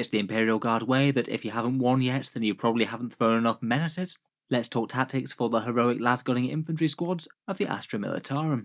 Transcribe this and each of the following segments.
It's the Imperial Guard way that if you haven't won yet, then you probably haven't thrown enough men at it. Let's talk tactics for the heroic lasgunning infantry squads of the Astra Militarum.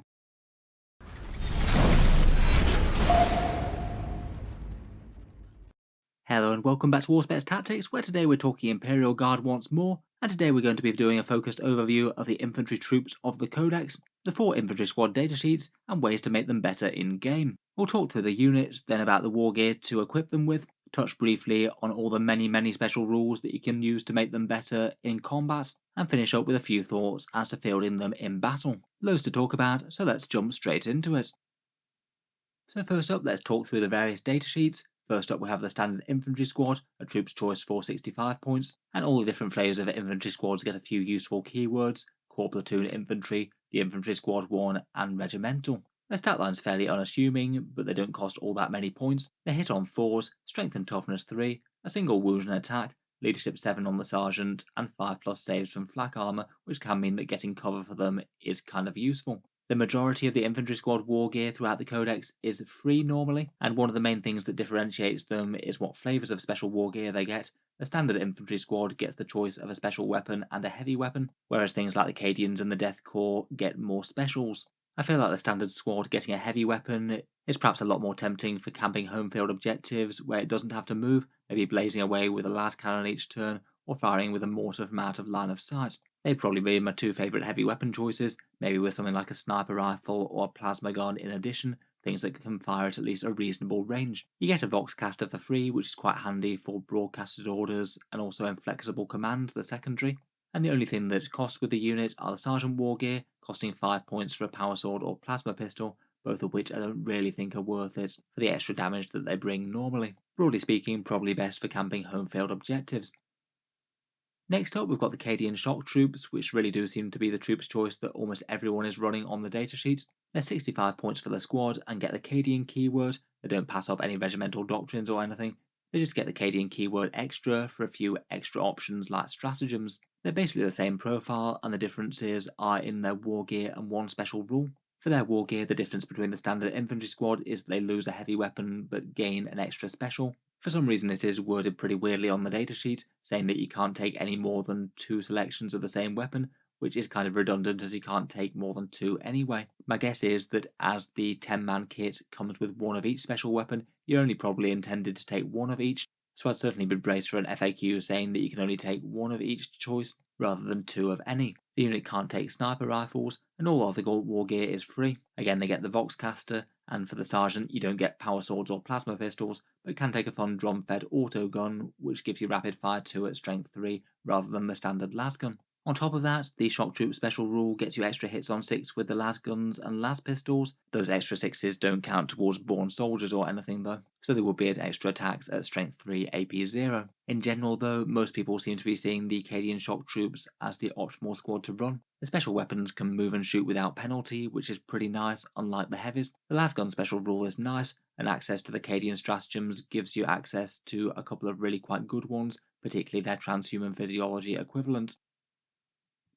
Hello and welcome back to Auspex Tactics, where today we're talking Imperial Guard once more, and today we're going to be doing a focused overview of the infantry troops of the Codex, the 4 infantry squad datasheets, and ways to make them better in-game. We'll talk through the units, then about the wargear to equip them with, touch briefly on all the many special rules that you can use to make them better in combat, and finish up with a few thoughts as to fielding them in battle. Loads to talk about, so let's jump straight into it. So first up, let's talk through the various datasheets. First up, we have the standard infantry squad, a troop's choice for 65 points, and all the different flavors of infantry squads get a few useful keywords: corps, platoon, infantry, the infantry squad 1, and regimental. Their stat line's fairly unassuming, but they don't cost all that many points. They hit on 4s, strength and toughness 3, a single wound and attack, leadership 7 on the sergeant, and 5+ saves from flak armor, which can mean that getting cover for them is kind of useful. The majority of the infantry squad wargear throughout the Codex is free normally, and one of the main things that differentiates them is what flavours of special wargear they get. The standard infantry squad gets the choice of a special weapon and a heavy weapon, whereas things like the Cadians and the Death Corps get more specials. I feel like the standard squad getting a heavy weapon is perhaps a lot more tempting for camping home field objectives where it doesn't have to move, maybe blazing away with a las cannon each turn, or firing with a mortar from out of line of sight. They'd probably be my 2 favourite heavy weapon choices, maybe with something like a sniper rifle or a plasma gun in addition, things that can fire at least a reasonable range. You get a Voxcaster for free, which is quite handy for broadcasted orders and also inflexible command, the secondary. And the only thing that costs with the unit are the Sergeant Wargear, costing 5 points for a power sword or plasma pistol, both of which I don't really think are worth it for the extra damage that they bring normally. Broadly speaking, probably best for camping home field objectives. Next up, we've got the Cadian shock troops, which really do seem to be the troops choice that almost everyone is running on the datasheet. They're 65 points for the squad and get the Cadian keyword. They don't pass up any regimental doctrines or anything. They just get the Cadian keyword extra for a few extra options like stratagems. They're basically the same profile, and the differences are in their wargear and one special rule. For their wargear, the difference between the standard infantry squad is they lose a heavy weapon but gain an extra special. For some reason it is worded pretty weirdly on the datasheet, saying that you can't take any more than 2 selections of the same weapon, which is kind of redundant as you can't take more than 2 anyway. My guess is that as the 10-man kit comes with 1 of each special weapon, you're only probably intended to take 1 of each, so I'd certainly be braced for an FAQ saying that you can only take 1 of each choice rather than 2 of any. The unit can't take sniper rifles, and all other wargear is free. Again, they get the Voxcaster, and for the sergeant you don't get power swords or plasma pistols, but can take a fun drum-fed auto gun, which gives you rapid fire 2 at strength 3 rather than the standard las gun. On top of that, the shock troop special rule gets you extra hits on 6 with the las guns and las pistols. Those extra 6s don't count towards born soldiers or anything though, so they will be as extra attacks at strength 3 AP 0. In general though, most people seem to be seeing the Cadian shock troops as the optimal squad to run. The special weapons can move and shoot without penalty, which is pretty nice, unlike the heavies. The las gun special rule is nice, and access to the Cadian stratagems gives you access to a couple of really quite good ones, particularly their transhuman physiology equivalent.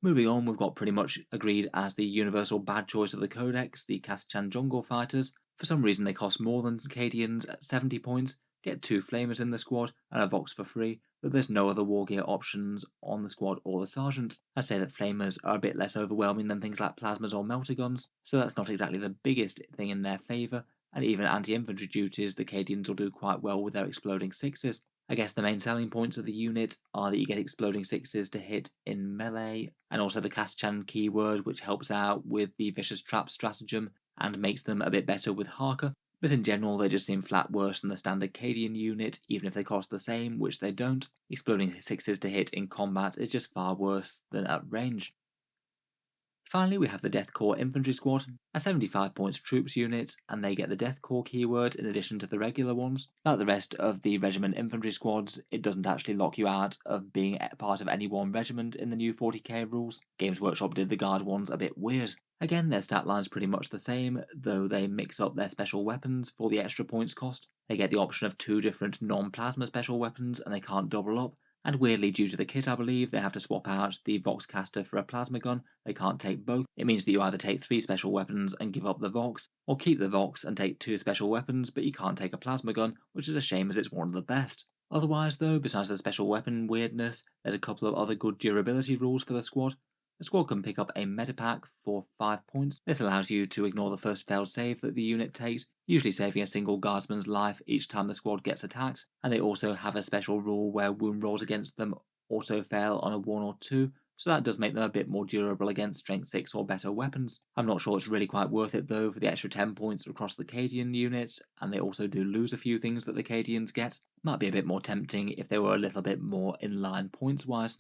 Moving on, we've got pretty much agreed as the universal bad choice of the Codex, the Catachan jungle fighters. For some reason they cost more than Cadians at 70 points, get 2 flamers in the squad and a Vox for free, but there's no other wargear options on the squad or the sergeant. I'd say that flamers are a bit less overwhelming than things like plasmas or melter guns, so that's not exactly the biggest thing in their favour, and even anti-infantry duties the Cadians will do quite well with their exploding 6s. I guess the main selling points of the unit are that you get exploding 6s to hit in melee, and also the Catachan keyword, which helps out with the vicious trap stratagem and makes them a bit better with Harker. But in general, they just seem flat worse than the standard Cadian unit, even if they cost the same, which they don't. Exploding 6s to hit in combat is just far worse than at range. Finally, we have the Death Corps Infantry Squad, a 75 points troops unit, and they get the Death Corps keyword in addition to the regular ones. Like the rest of the regiment infantry squads, it doesn't actually lock you out of being part of any one regiment in the new 40k rules. Games Workshop did the Guard ones a bit weird. Again, their stat line's pretty much the same, though they mix up their special weapons for the extra points cost. They get the option of 2 different non-plasma special weapons, and they can't double up. And weirdly, due to the kit I believe, they have to swap out the Voxcaster for a plasma gun. They can't take both. It means that you either take 3 special weapons and give up the Vox, or keep the Vox and take 2 special weapons, but you can't take a plasma gun, which is a shame as it's one of the best. Otherwise though, besides the special weapon weirdness, there's a couple of other good durability rules for the squad. The squad can pick up a medipack for 5 points. This allows you to ignore the first failed save that the unit takes, usually saving a single guardsman's life each time the squad gets attacked. And they also have a special rule where wound rolls against them auto fail on a 1 or 2, so that does make them a bit more durable against strength 6 or better weapons. I'm not sure it's really quite worth it though for the extra 10 points across the Cadian units, and they also do lose a few things that the Cadians get. Might be a bit more tempting if they were a little bit more in line points wise.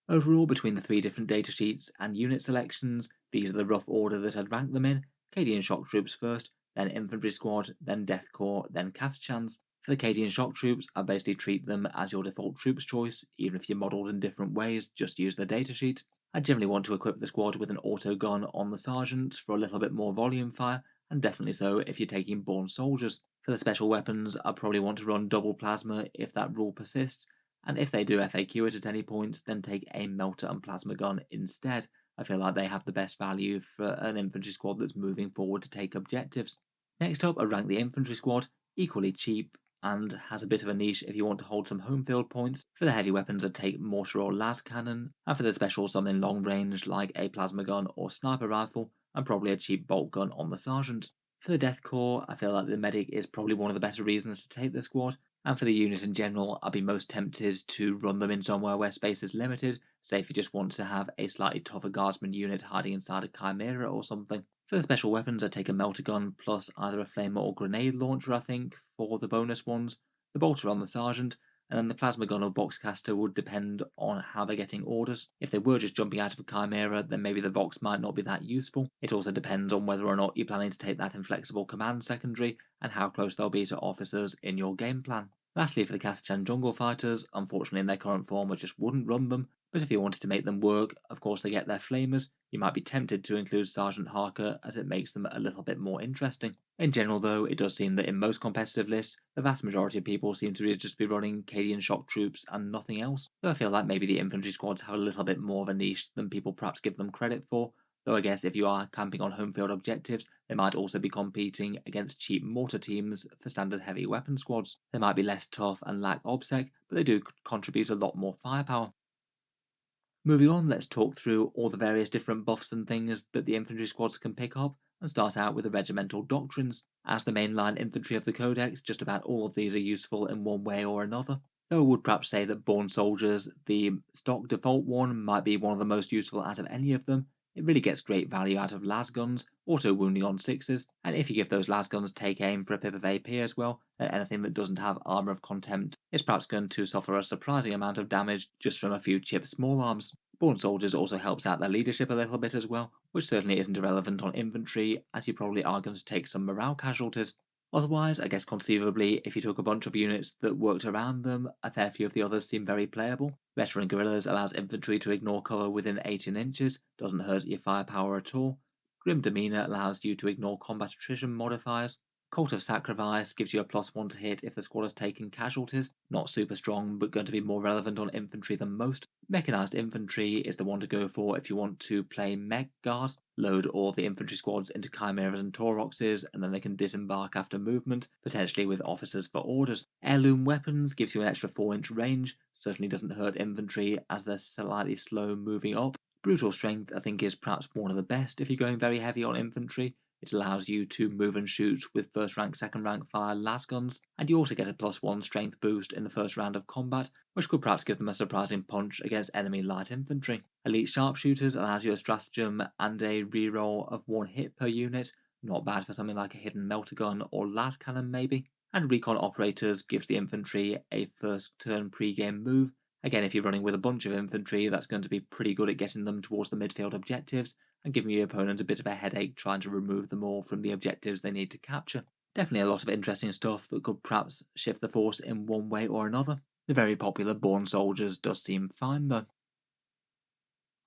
Overall, between the 3 different datasheets and unit selections, these are the rough order that I'd rank them in. Cadian shock troops first, then infantry squad, then death corps, then Catachans. For the Cadian shock troops, I basically treat them as your default troops choice, even if you're modelled in different ways, just use the datasheet. I generally want to equip the squad with an auto gun on the sergeant for a little bit more volume fire, and definitely so if you're taking born soldiers. For the special weapons, I probably want to run double plasma if that rule persists, and if they do FAQ it at any point, then take a melter and plasma gun instead. I feel like they have the best value for an infantry squad that's moving forward to take objectives. Next up, I rank the infantry squad, equally cheap and has a bit of a niche if you want to hold some home field points. For the heavy weapons, I'd take mortar or las cannon, and for the special something long range like a plasma gun or sniper rifle, and probably a cheap bolt gun on the sergeant. For the death corps, I feel like the medic is probably one of the better reasons to take the squad, and for the unit in general, I'd be most tempted to run them in somewhere where space is limited, say if you just want to have a slightly tougher guardsman unit hiding inside a chimera or something. For the special weapons, I'd take a melter gun plus either a flamer or grenade launcher, I think, for the bonus ones, the bolter on the sergeant, and then the plasma gun or boxcaster would depend on how they're getting orders. If they were just jumping out of a chimera, then maybe the Vox might not be that useful. It also depends on whether or not you're planning to take that inflexible command secondary, and how close they'll be to officers in your game plan. Lastly, for the Catachan jungle fighters, unfortunately in their current form I just wouldn't run them, but if you wanted to make them work, of course they get their flamers. You might be tempted to include Sergeant Harker as it makes them a little bit more interesting. In general though, it does seem that in most competitive lists, the vast majority of people seem to just be running Cadian shock troops and nothing else, so I feel like maybe the infantry squads have a little bit more of a niche than people perhaps give them credit for, though I guess if you are camping on home field objectives, they might also be competing against cheap mortar teams for standard heavy weapon squads. They might be less tough and lack obsec, but they do contribute a lot more firepower. Moving on, let's talk through all the various different buffs and things that the infantry squads can pick up, and start out with the regimental doctrines. As the mainline infantry of the Codex, just about all of these are useful in one way or another. Though I would perhaps say that Born Soldiers, the stock default one, might be one of the most useful out of any of them. It really gets great value out of las guns, auto wounding on 6s, and if you give those las guns take aim for a pip of AP as well, then anything that doesn't have armour of contempt is perhaps going to suffer a surprising amount of damage just from a few chipped small arms. Born Soldiers also helps out their leadership a little bit as well, which certainly isn't irrelevant on infantry, as you probably are going to take some morale casualties. Otherwise, I guess conceivably, if you took a bunch of units that worked around them, a fair few of the others seem very playable. Veteran Guerrillas allows infantry to ignore cover within 18 inches, doesn't hurt your firepower at all. Grim Demeanor allows you to ignore combat attrition modifiers. Cult of Sacrifice gives you a +1 to hit if the squad has taken casualties. Not super strong, but going to be more relevant on infantry than most. Mechanized infantry is the one to go for if you want to play Mech Guard. Load all the infantry squads into chimeras and tauroxes, and then they can disembark after movement, potentially with officers for orders. Heirloom weapons gives you an extra 4-inch range, certainly doesn't hurt infantry as they're slightly slow moving up. Brutal strength I think is perhaps one of the best if you're going very heavy on infantry. It allows you to move and shoot with first rank, second rank fire las guns, and you also get a +1 strength boost in the first round of combat, which could perhaps give them a surprising punch against enemy light infantry. Elite Sharpshooters allows you a stratagem and a reroll of 1 hit per unit, not bad for something like a hidden melter gun or las cannon maybe. And Recon Operators gives the infantry a first turn pre-game move. Again, if you're running with a bunch of infantry, that's going to be pretty good at getting them towards the midfield objectives, and giving your opponent a bit of a headache trying to remove them all from the objectives they need to capture. Definitely a lot of interesting stuff that could perhaps shift the force in one way or another. The very popular Born Soldiers does seem fine though.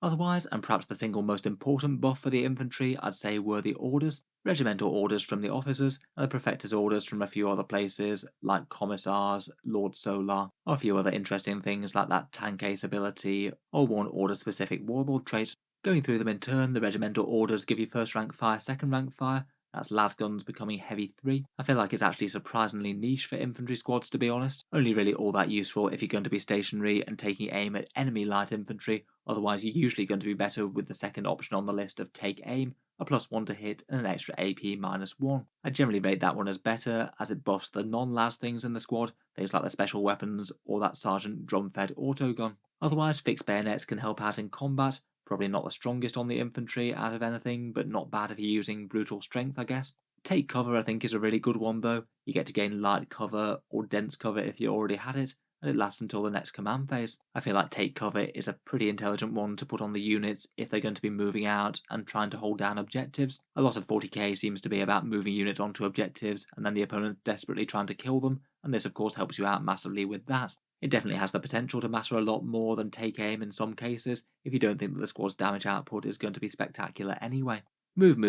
Otherwise, and perhaps the single most important buff for the infantry, I'd say were the orders. Regimental orders from the officers, and the Prefector's orders from a few other places, like Commissars, Lord Solar, or a few other interesting things like that tank ace ability, or one order-specific warlord trait. Going through them in turn, the regimental orders give you first rank fire, second rank fire, That's lasguns becoming heavy 3. I feel like it's actually surprisingly niche for infantry squads, to be honest. Only really all that useful if you're going to be stationary and taking aim at enemy light infantry, otherwise you're usually going to be better with the second option on the list of take aim, a +1 to hit, and an extra AP -1. I generally rate that one as better, as it buffs the non-las things in the squad, things like the special weapons or that sergeant drum-fed autogun. Otherwise, fixed bayonets can help out in combat, probably not the strongest on the infantry out of anything, but not bad if you're using brutal strength, I guess. Take cover, I think, is a really good one though. You get to gain light cover or dense cover if you already had it, and it lasts until the next command phase. I feel like take cover is a pretty intelligent one to put on the units if they're going to be moving out and trying to hold down objectives. A lot of 40k seems to be about moving units onto objectives and then the opponent desperately trying to kill them, and this of course helps you out massively with that. It definitely has the potential to matter a lot more than take aim in some cases if you don't think that the squad's damage output is going to be spectacular anyway. Move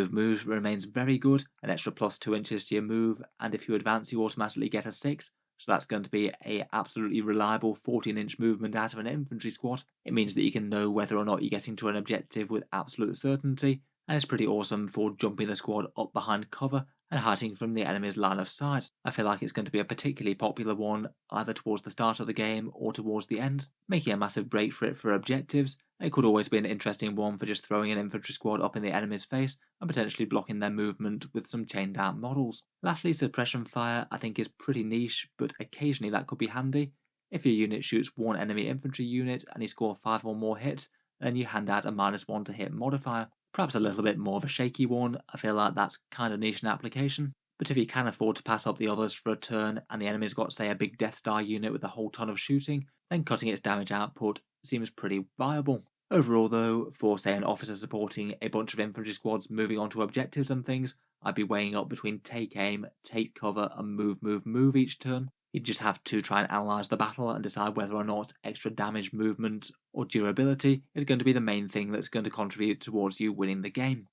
remains very good, an extra +2 inches to your move, and if you advance you automatically get a 6, so that's going to be a absolutely reliable 14-inch movement out of an infantry squad. It means that you can know whether or not you're getting to an objective with absolute certainty, and it's pretty awesome for jumping the squad up behind cover and hiding from the enemy's line of sight. I feel like it's going to be a particularly popular one either towards the start of the game or towards the end, making a massive break for it for objectives. It could always be an interesting one for just throwing an infantry squad up in the enemy's face and potentially blocking their movement with some chained out models. Lastly, suppression fire I think is pretty niche, but occasionally that could be handy. If your unit shoots one enemy infantry unit and you score 5 or more hits, then you hand out a -1 to hit modifier. Perhaps a little bit more of a shaky one, I feel like that's kind of niche in application. But if you can afford to pass up the others for a turn and the enemy's got say a big Death Star unit with a whole ton of shooting, then cutting its damage output seems pretty viable. Overall though, for say an officer supporting a bunch of infantry squads moving onto objectives and things, I'd be weighing up between take aim, take cover and move each turn. You just have to try and analyse the battle and decide whether or not extra damage, movement, or durability is going to be the main thing that's going to contribute towards you winning the game.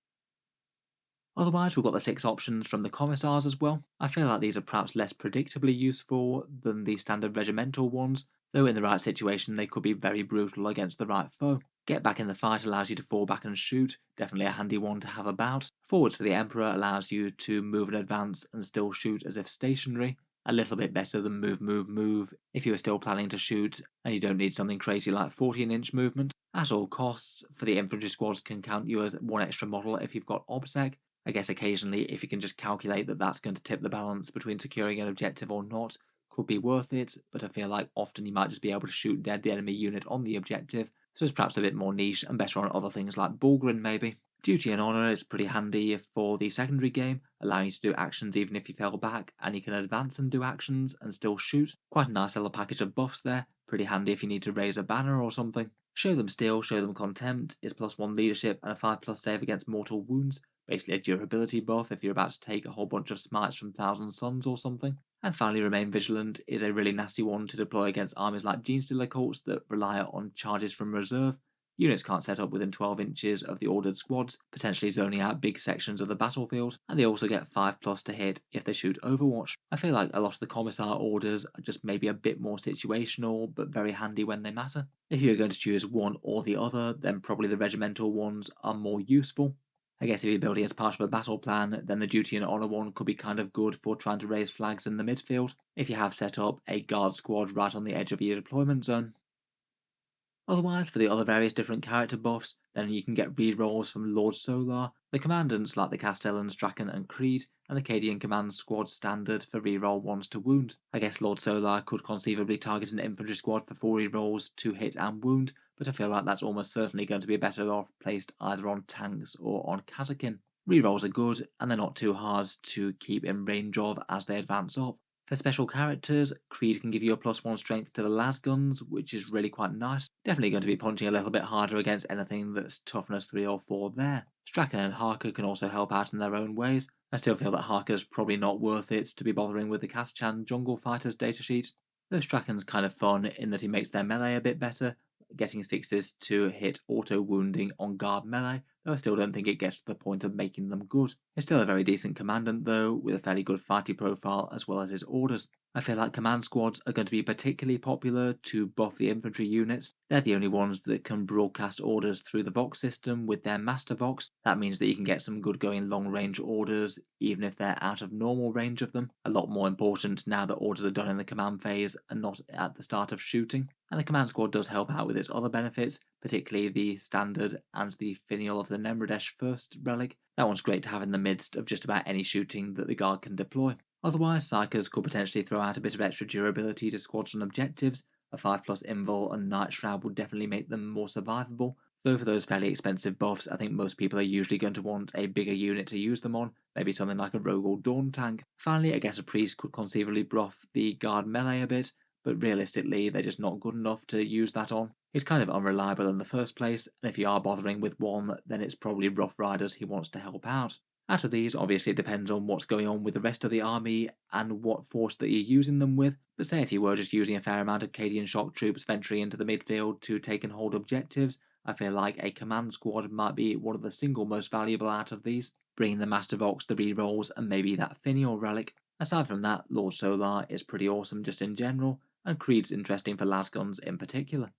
Otherwise, we've got the 6 options from the commissars as well. I feel like these are perhaps less predictably useful than the standard regimental ones, though in the right situation they could be very brutal against the right foe. Get back in the fight allows you to fall back and shoot, definitely a handy one to have about. Forwards for the Emperor allows you to move and advance and still shoot as if stationary, a little bit better than move if you are still planning to shoot and you don't need something crazy like 14-inch movement. At all costs, for the infantry squads can count you as one extra model if you've got OBSEC. I guess occasionally if you can just calculate that that's going to tip the balance between securing an objective or not, could be worth it, but I feel like often you might just be able to shoot dead the enemy unit on the objective, so it's perhaps a bit more niche and better on other things like Bulgrin maybe. Duty and Honour is pretty handy for the secondary game, allowing you to do actions even if you fell back, and you can advance and do actions and still shoot. Quite a nice little package of buffs there, pretty handy if you need to raise a banner or something. Show Them Steel, Show Them Contempt is +1 leadership and a 5+ save against mortal wounds, basically a durability buff if you're about to take a whole bunch of smites from Thousand Suns or something. And finally, Remain Vigilant is a really nasty one to deploy against armies like Genestealer cults that rely on charges from reserve. Units can't set up within 12 inches of the ordered squads, potentially zoning out big sections of the battlefield, and they also get 5+ to hit if they shoot Overwatch. I feel like a lot of the Commissar orders are just maybe a bit more situational, but very handy when they matter. If you're going to choose one or the other, then probably the regimental ones are more useful. I guess if you're building as part of a battle plan, then the Duty and Honour one could be kind of good for trying to raise flags in the midfield, if you have set up a guard squad right on the edge of your deployment zone. Otherwise, for the other various different character buffs, then you can get rerolls from Lord Solar, the commandants like the Castellan, Strachan and Krieg, and the Cadian command squad standard for reroll 1s to wound. I guess Lord Solar could conceivably target an infantry squad for 4 rerolls to hit and wound, but I feel like that's almost certainly going to be better off placed either on tanks or on Catachan. Rerolls are good, and they're not too hard to keep in range of as they advance up. For special characters, Krieg can give you a +1 strength to the las guns, which is really quite nice. Definitely going to be punching a little bit harder against anything that's toughness 3 or 4 there. Strachan and Harker can also help out in their own ways. I still feel that Harker's probably not worth it to be bothering with the Catachan Jungle Fighters datasheet. Though Strachan's kind of fun in that he makes their melee a bit better, getting 6s to hit auto wounding on guard melee, though I still don't think it gets to the point of making them good. It's still a very decent commandant though, with a fairly good fighting profile as well as his orders. I feel like command squads are going to be particularly popular to buff the infantry units. They're the only ones that can broadcast orders through the Vox system with their Master Vox. That means that you can get some good going long range orders, even if they're out of normal range of them. A lot more important now that orders are done in the command phase and not at the start of shooting. And the command squad does help out with its other benefits, particularly the standard and the finial of the Nemradesh first relic. That one's great to have in the midst of just about any shooting that the guard can deploy. Otherwise, Psychers could potentially throw out a bit of extra durability to squads and objectives. A 5+ Invul and Night Shroud would definitely make them more survivable, though for those fairly expensive buffs, I think most people are usually going to want a bigger unit to use them on, maybe something like a Rogue or Dawn tank. Finally, I guess a Priest could conceivably buff the guard melee a bit, but realistically they're just not good enough to use that on. He's kind of unreliable in the first place, and if you are bothering with one, then it's probably Rough Riders he wants to help out. Out of these, obviously it depends on what's going on with the rest of the army and what force that you're using them with, but say if you were just using a fair amount of Cadian shock troops venturing into the midfield to take and hold objectives, I feel like a command squad might be one of the single most valuable out of these, bringing the Master Vox, the rerolls, and maybe that Finial relic. Aside from that, Lord Solar is pretty awesome just in general, and Creed's interesting for lasguns in particular.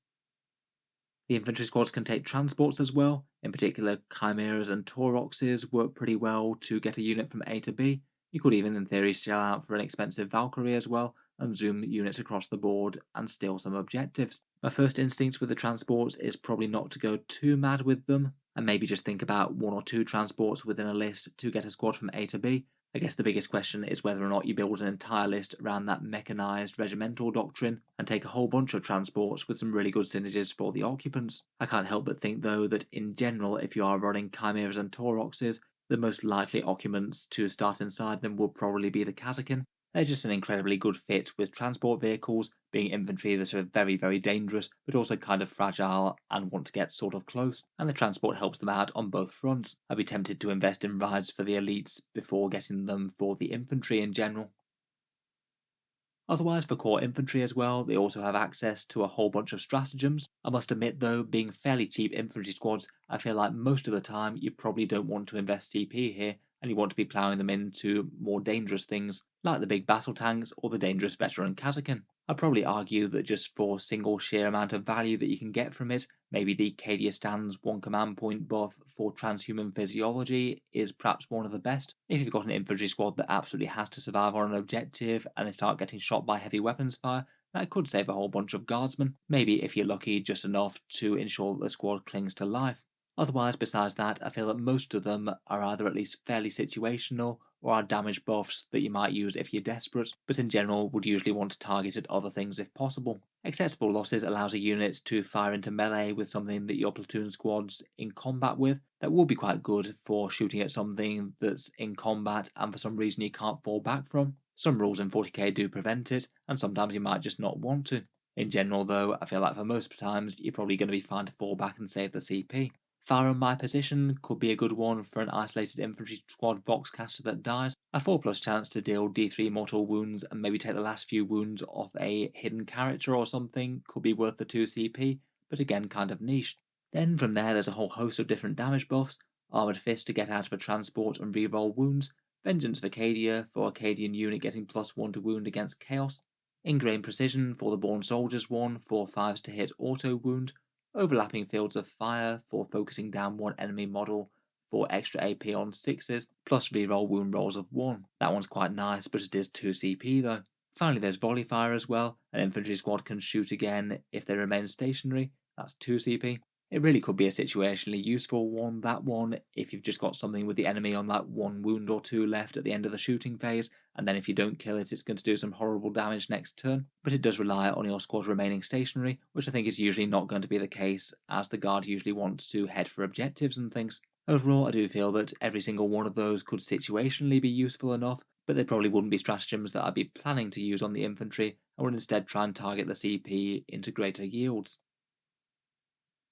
The infantry squads can take transports as well, in particular Chimeras and Tauroxes work pretty well to get a unit from A to B. You could even in theory shell out for an expensive Valkyrie as well, and zoom units across the board and steal some objectives. My first instinct with the transports is probably not to go too mad with them, and maybe just think about 1 or 2 transports within a list to get a squad from A to B. I guess the biggest question is whether or not you build an entire list around that mechanised regimental doctrine and take a whole bunch of transports with some really good synergies for the occupants. I can't help but think though that in general, if you are running Chimeras and Tauroxes, the most likely occupants to start inside them will probably be the Catachan. They're just an incredibly good fit with transport vehicles, being infantry that are very, very dangerous, but also kind of fragile and want to get sort of close, and the transport helps them out on both fronts. I'd be tempted to invest in rides for the elites before getting them for the infantry in general. Otherwise, for core infantry as well, they also have access to a whole bunch of stratagems. I must admit though, being fairly cheap infantry squads, I feel like most of the time you probably don't want to invest CP here, and you want to be ploughing them into more dangerous things, like the big battle tanks or the dangerous veteran Catachan. I'd probably argue that just for single sheer amount of value that you can get from it, maybe the Cadia Stand's 1 command point buff for transhuman physiology is perhaps one of the best. If you've got an infantry squad that absolutely has to survive on an objective and they start getting shot by heavy weapons fire, that could save a whole bunch of guardsmen. Maybe if you're lucky, just enough to ensure that the squad clings to life. Otherwise, besides that, I feel that most of them are either at least fairly situational or are damage buffs that you might use if you're desperate, but in general would usually want to target at other things if possible. Acceptable losses allows a unit to fire into melee with something that your platoon squad's in combat with. That will be quite good for shooting at something that's in combat and for some reason you can't fall back from. Some rules in 40k do prevent it, and sometimes you might just not want to. In general though, I feel like for most times you're probably going to be fine to fall back and save the CP. Fire on my position could be a good one for an isolated infantry squad boxcaster that dies. A 4+ chance to deal D3 mortal wounds and maybe take the last few wounds off a hidden character or something could be worth the 2 CP, but again kind of niche. Then from there's a whole host of different damage buffs, Armoured Fist to get out of a transport and reroll wounds, Vengeance for Cadia for a Cadian unit getting +1 to wound against Chaos, Ingrained Precision for the Born Soldiers one for 5s to hit auto wound, Overlapping Fields of Fire for focusing down one enemy model for extra AP on 6s, plus reroll wound rolls of 1. That one's quite nice, but it is 2 CP though. Finally, there's Volley Fire as well. An infantry squad can shoot again if they remain stationary. That's 2 CP. It really could be a situationally useful one, that one, if you've just got something with the enemy on that 1 wound or 2 left at the end of the shooting phase, and then if you don't kill it, it's going to do some horrible damage next turn. But it does rely on your squad remaining stationary, which I think is usually not going to be the case, as the guard usually wants to head for objectives and things. Overall, I do feel that every single one of those could situationally be useful enough, but they probably wouldn't be stratagems that I'd be planning to use on the infantry. I would instead try and target the CP into greater yields.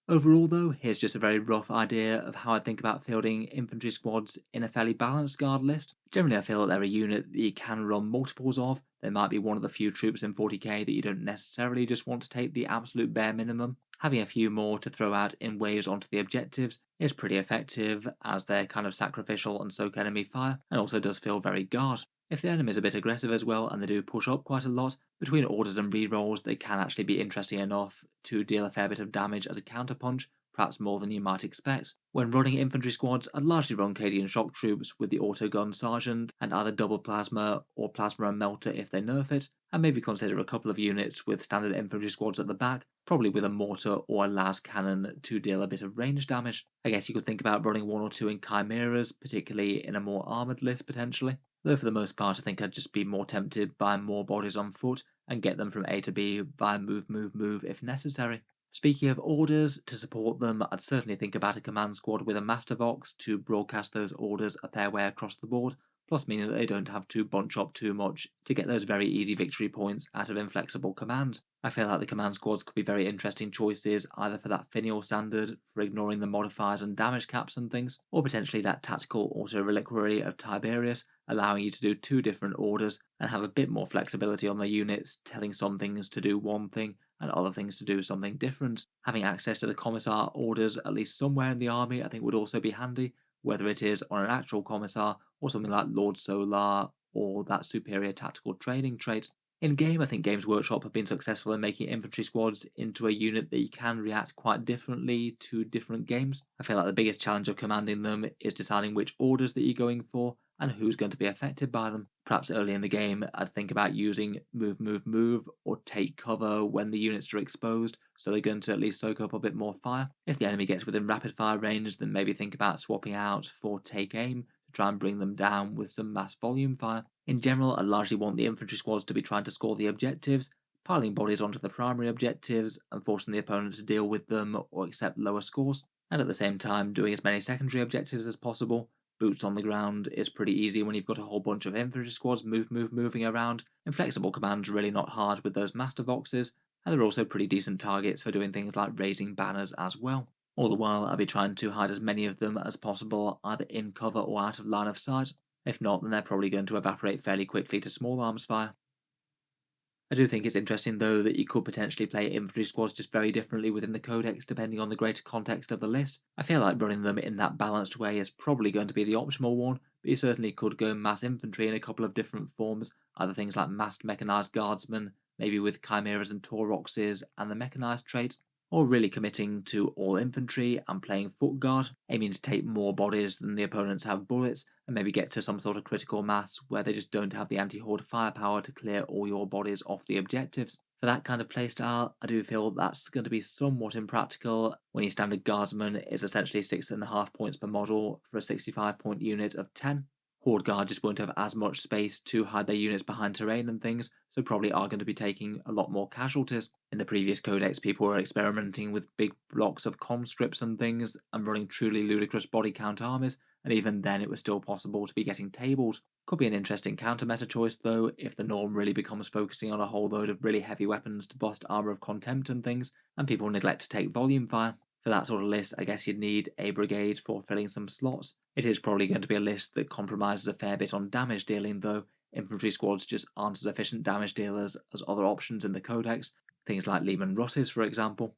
Overall though, here's just a very rough idea of how I think about fielding infantry squads in a fairly balanced guard list. Generally I feel that they're a unit that you can run multiples of. They might be one of the few troops in 40k that you don't necessarily just want to take the absolute bare minimum. Having a few more to throw out in waves onto the objectives is pretty effective, as they're kind of sacrificial and soak enemy fire, and also does feel very guard. If the enemy is a bit aggressive as well and they do push up quite a lot, between orders and rerolls they can actually be interesting enough to deal a fair bit of damage as a counterpunch, perhaps more than you might expect. When running infantry squads, I'd largely run Cadian shock troops with the autogun sergeant and either double plasma or plasma and melter if they nerf it, and maybe consider a couple of units with standard infantry squads at the back, probably with a mortar or a las cannon to deal a bit of range damage. I guess you could think about running one or two in chimeras, particularly in a more armoured list potentially, though for the most part I think I'd just be more tempted by more bodies on foot and get them from A to B by move if necessary. Speaking of orders, to support them, I'd certainly think about a command squad with a Master Vox to broadcast those orders a fair way across the board, plus meaning that they don't have to bunch up too much to get those very easy victory points out of inflexible commands. I feel like the command squads could be very interesting choices either for that finial standard, for ignoring the modifiers and damage caps and things, or potentially that tactical auto-reliquary of Tiberius, allowing you to do two different orders and have a bit more flexibility on the units, telling some things to do one thing and other things to do something different. Having access to the commissar orders at least somewhere in the army I think would also be handy, whether it is on an actual commissar or something like Lord Solar or that superior tactical training trait. In game, I think Games Workshop have been successful in making infantry squads into a unit that you can react quite differently to different games. I feel like the biggest challenge of commanding them is deciding which orders that you're going for and who's going to be affected by them. Perhaps early in the game, I'd think about using move, or take cover when the units are exposed, so they're going to at least soak up a bit more fire. If the enemy gets within rapid fire range, then maybe think about swapping out for take aim to try and bring them down with some mass volume fire. In general, I largely want the infantry squads to be trying to score the objectives, piling bodies onto the primary objectives and forcing the opponent to deal with them or accept lower scores, and at the same time doing as many secondary objectives as possible. Boots on the ground is pretty easy when you've got a whole bunch of infantry squads moving around. Inflexible commands really not hard with those master voxes, and they're also pretty decent targets for doing things like raising banners as well. All the while, I'll be trying to hide as many of them as possible, either in cover or out of line of sight. If not, then they're probably going to evaporate fairly quickly to small arms fire. I do think it's interesting though that you could potentially play infantry squads just very differently within the Codex depending on the greater context of the list. I feel like running them in that balanced way is probably going to be the optimal one, but you certainly could go mass infantry in a couple of different forms, either things like massed mechanized guardsmen, maybe with chimeras and tauroxes and the mechanized trait, or really committing to all infantry and playing foot guard, aiming to take more bodies than the opponents have bullets, and maybe get to some sort of critical mass where they just don't have the anti-horde firepower to clear all your bodies off the objectives. For that kind of playstyle, I do feel that's going to be somewhat impractical when your standard guardsman is essentially 6.5 points per model for a 65-point unit of 10. Horde Guard just won't have as much space to hide their units behind terrain and things, so probably are going to be taking a lot more casualties. In the previous codex, people were experimenting with big blocks of conscripts and things, and running truly ludicrous body count armies, and even then it was still possible to be getting tabled. Could be an interesting counter-meta choice though, if the norm really becomes focusing on a whole load of really heavy weapons to bust Armour of Contempt and things, and people neglect to take volume fire. For that sort of list, I guess you'd need a brigade for filling some slots. It is probably going to be a list that compromises a fair bit on damage dealing though. Infantry squads just aren't as efficient damage dealers as other options in the Codex, things like Lehman Russes for example.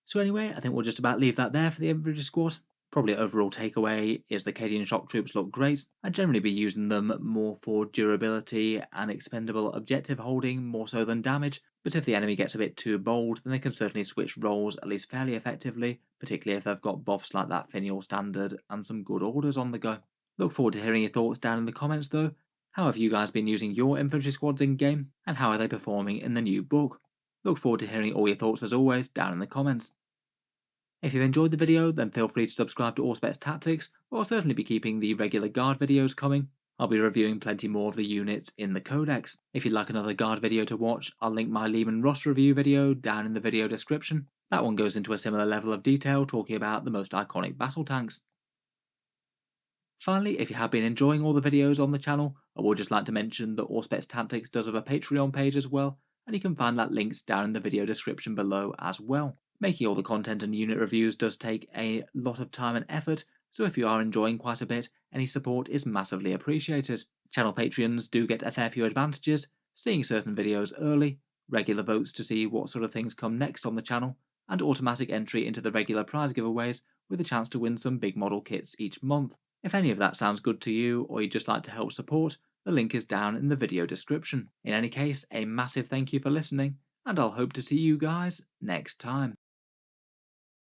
So anyway, I think we'll just about leave that there for the infantry squad. Probably overall takeaway is the Cadian shock troops look great. I'd generally be using them more for durability and expendable objective holding more so than damage, but if the enemy gets a bit too bold then they can certainly switch roles at least fairly effectively, particularly if they've got buffs like that finial standard and some good orders on the go. Look forward to hearing your thoughts down in the comments though. How have you guys been using your infantry squads in game, and how are they performing in the new book? Look forward to hearing all your thoughts as always down in the comments. If you've enjoyed the video, then feel free to subscribe to Auspex Tactics, or I'll certainly be keeping the regular guard videos coming. I'll be reviewing plenty more of the units in the Codex. If you'd like another guard video to watch, I'll link my Lehman Russ review video down in the video description. That one goes into a similar level of detail talking about the most iconic battle tanks. Finally, if you have been enjoying all the videos on the channel, I would just like to mention that Auspex Tactics does have a Patreon page as well, and you can find that linked down in the video description below as well. Making all the content and unit reviews does take a lot of time and effort, so if you are enjoying quite a bit, any support is massively appreciated. Channel Patreons do get a fair few advantages, seeing certain videos early, regular votes to see what sort of things come next on the channel, and automatic entry into the regular prize giveaways with a chance to win some big model kits each month. If any of that sounds good to you, or you'd just like to help support, the link is down in the video description. In any case, a massive thank you for listening, and I'll hope to see you guys next time.